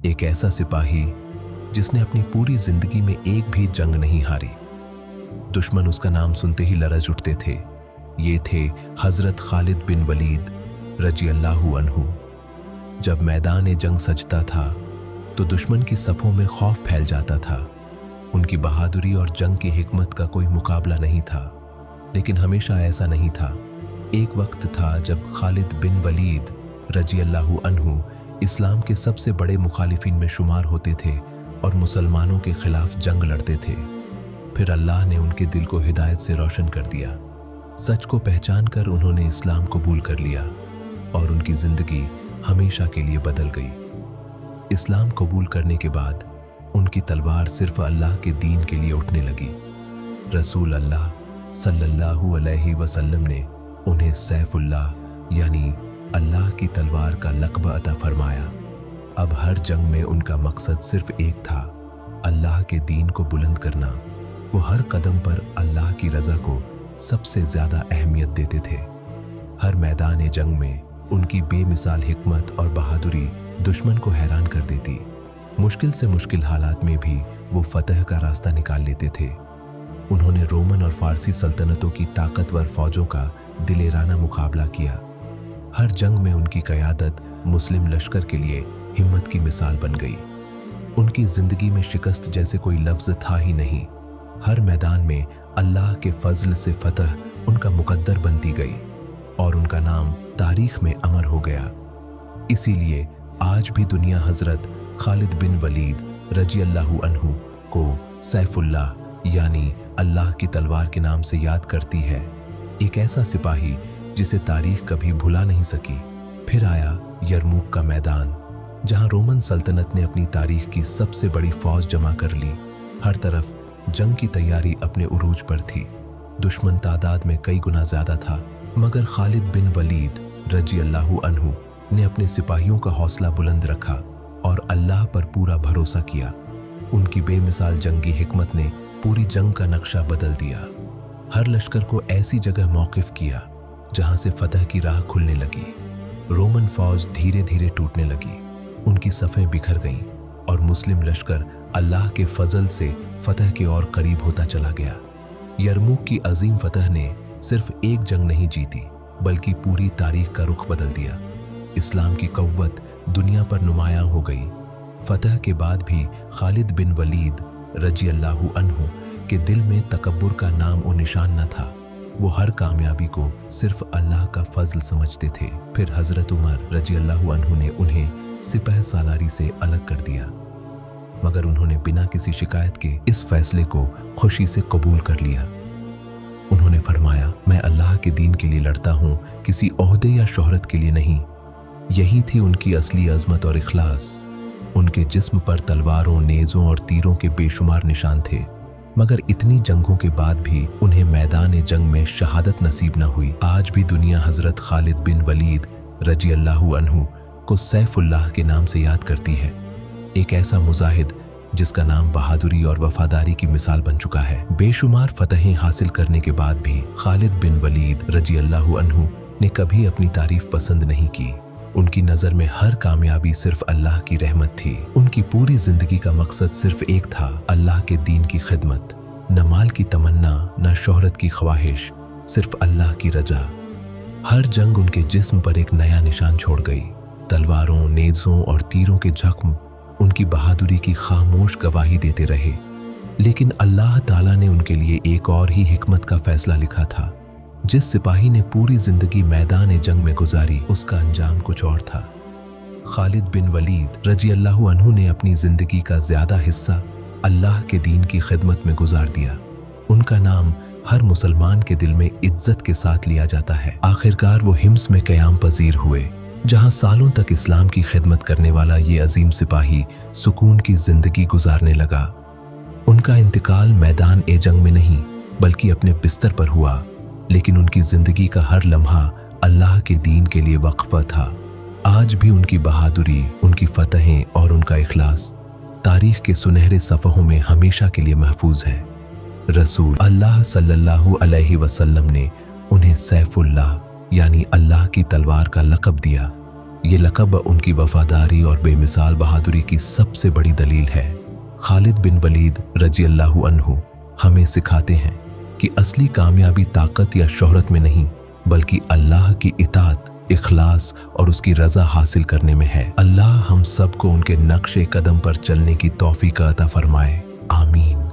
एक ऐसा सिपाही जिसने अपनी पूरी जिंदगी में एक भी जंग नहीं हारी। दुश्मन उसका नाम सुनते ही लरज उठते थे। ये थे हजरत खालिद बिन वलीद रजी अल्लाहु अन्हु। जब मैदान जंग सजता था तो दुश्मन की सफ़ों में खौफ फैल जाता था। उनकी बहादुरी और जंग की हिकमत का कोई मुकाबला नहीं था। लेकिन हमेशा ऐसा नहीं था। एक वक्त था जब खालिद बिन वलीद रजी अल्लाहु अन्हु इस्लाम के सबसे बड़े मुखालिफिन में शुमार होते थे और मुसलमानों के खिलाफ जंग लड़ते थे। फिर अल्लाह ने उनके दिल को हिदायत से रोशन कर दिया। सच को पहचान कर उन्होंने इस्लाम कबूल कर लिया और उनकी जिंदगी हमेशा के लिए बदल गई। इस्लाम कबूल करने के बाद उनकी तलवार सिर्फ अल्लाह के दीन के लिए उठने लगी। रसूल अल्लाह सल्लल्लाहु अलैहि वसल्लम ने उन्हें सैफुल्लाह यानी अल्लाह की तलवार का लक़ब अता फरमाया। अब हर जंग में उनका मकसद सिर्फ एक था, अल्लाह के दीन को बुलंद करना। वो हर कदम पर अल्लाह की रज़ा को सबसे ज़्यादा अहमियत देते थे। हर मैदान जंग में उनकी बेमिसाल हिकमत और बहादुरी दुश्मन को हैरान कर देती। मुश्किल से मुश्किल हालात में भी वो फतह का रास्ता निकाल लेते थे। उन्होंने रोमन और फारसी सल्तनतों की ताकतवर फौजों का दिलेराना मुकाबला किया। हर जंग में उनकी क़यादत मुस्लिम लश्कर के लिए हिम्मत की मिसाल बन गई। उनकी ज़िंदगी में शिकस्त जैसे कोई लफ्ज़ था ही नहीं। हर मैदान में अल्लाह के फजल से फतह उनका मुकद्दर बनती गई और उनका नाम तारीख में अमर हो गया। इसीलिए आज भी दुनिया हज़रत खालिद बिन वलीद रजी अल्लाहु अन्हु को सैफुल्लाह यानी अल्लाह की तलवार के नाम से याद करती है। एक ऐसा सिपाही जिसे तारीख कभी भुला नहीं सकी। फिर आया यरमुक का मैदान, जहां रोमन सल्तनत ने अपनी तारीख की सबसे बड़ी फौज जमा कर ली। हर तरफ जंग की तैयारी अपने उरूज पर थी। दुश्मन तादाद में कई गुना ज्यादा था, मगर खालिद बिन वलीद रजी अल्लाहु अन्हु ने अपने सिपाहियों का हौसला बुलंद रखा और अल्लाह पर पूरा भरोसा किया। उनकी बेमिसाल जंगी हिकमत ने पूरी जंग का नक्शा बदल दिया। हर लश्कर को ऐसी जगह मौकिफ किया जहां से फतह की राह खुलने लगी। रोमन फौज धीरे धीरे टूटने लगी, उनकी सफ़ें बिखर गईं और मुस्लिम लश्कर अल्लाह के फजल से फतह के और करीब होता चला गया। यरमुक की अजीम फतह ने सिर्फ एक जंग नहीं जीती, बल्कि पूरी तारीख का रुख बदल दिया। इस्लाम की कव्वत दुनिया पर नुमायां हो गई। फतह के बाद भी खालिद बिन वलीद रजी अल्लाहु अन्हु के दिल में तकब्बुर का नाम और निशान न था। वो हर कामयाबी को सिर्फ अल्लाह का फजल समझते थे। फिर हज़रत उमर रजी अल्लाहु अन्हु ने उन्हें सिपह सालारी से अलग कर दिया, मगर उन्होंने बिना किसी शिकायत के इस फैसले को खुशी से कबूल कर लिया। उन्होंने फरमाया, मैं अल्लाह के दीन के लिए लड़ता हूँ, किसी ओहदे या शोहरत के लिए नहीं। यही थी उनकी असली अज़मत और इखलास। उनके जिस्म पर तलवारों, नेज़ों और तीरों के बेशुमार निशान थे, मगर इतनी जंगों के बाद भी उन्हें मैदान जंग में शहादत नसीब न हुई। आज भी दुनिया हज़रत खालिद बिन वलीद रजी अल्लाहु अन्हु को सैफुल्लाह के नाम से याद करती है। एक ऐसा मुजाहिद जिसका नाम बहादुरी और वफादारी की मिसाल बन चुका है। बेशुमार फतहें हासिल करने के बाद भी खालिद बिन वलीद रजी अल्लाहु अन्हु ने कभी अपनी तारीफ पसंद नहीं की। उनकी नज़र में हर कामयाबी सिर्फ अल्लाह की रहमत थी। उनकी पूरी जिंदगी का मकसद सिर्फ एक था, अल्लाह के दीन की खिदमत। न माल की तमन्ना, न शोहरत की ख्वाहिश, सिर्फ अल्लाह की रजा। हर जंग उनके जिस्म पर एक नया निशान छोड़ गई। तलवारों, नेज़ों और तीरों के जख्म उनकी बहादुरी की खामोश गवाही देते रहे। लेकिन अल्लाह ताला ने उनके लिए एक और ही हिकमत का फैसला लिखा था। जिस सिपाही ने पूरी जिंदगी मैदान जंग में गुजारी, उसका अंजाम कुछ और था। खालिद बिन वलीद रजी अल्लाहु अन्हु ने अपनी जिंदगी का ज्यादा हिस्सा अल्लाह के दीन की खिदमत में गुजार दिया। उनका नाम हर मुसलमान के दिल में इज्जत के साथ लिया जाता है। आखिरकार वो हिम्स में क़याम पजीर हुए, जहां सालों तक इस्लाम की खिदमत करने वाला ये अजीम सिपाही सुकून की जिंदगी गुजारने लगा। उनका इंतकाल मैदान जंग में नहीं, बल्कि अपने बिस्तर पर हुआ, लेकिन उनकी जिंदगी का हर लम्हा अल्लाह के दीन के लिए वक्फा था। आज भी उनकी बहादुरी, उनकी फतहें और उनका इखलास तारीख के सुनहरे सफ़हों में हमेशा के लिए महफूज है। रसूल अल्लाह सल्लल्लाहु अलैहि वसल्लम ने उन्हें सैफुल्लाह यानी अल्लाह की तलवार का लक़ब दिया। ये लक़ब उनकी वफादारी और बेमिसाल बहादुरी की सबसे बड़ी दलील है। खालिद बिन वलीद रजी अल्लाहु अन्हु हमें सिखाते हैं कि असली कामयाबी ताकत या शोहरत में नहीं बल्कि अल्लाह की इताअत, इखलास और उसकी रज़ा हासिल करने में है। अल्लाह हम सबको उनके नक्शे कदम पर चलने की तौफीक अता फरमाए। आमीन।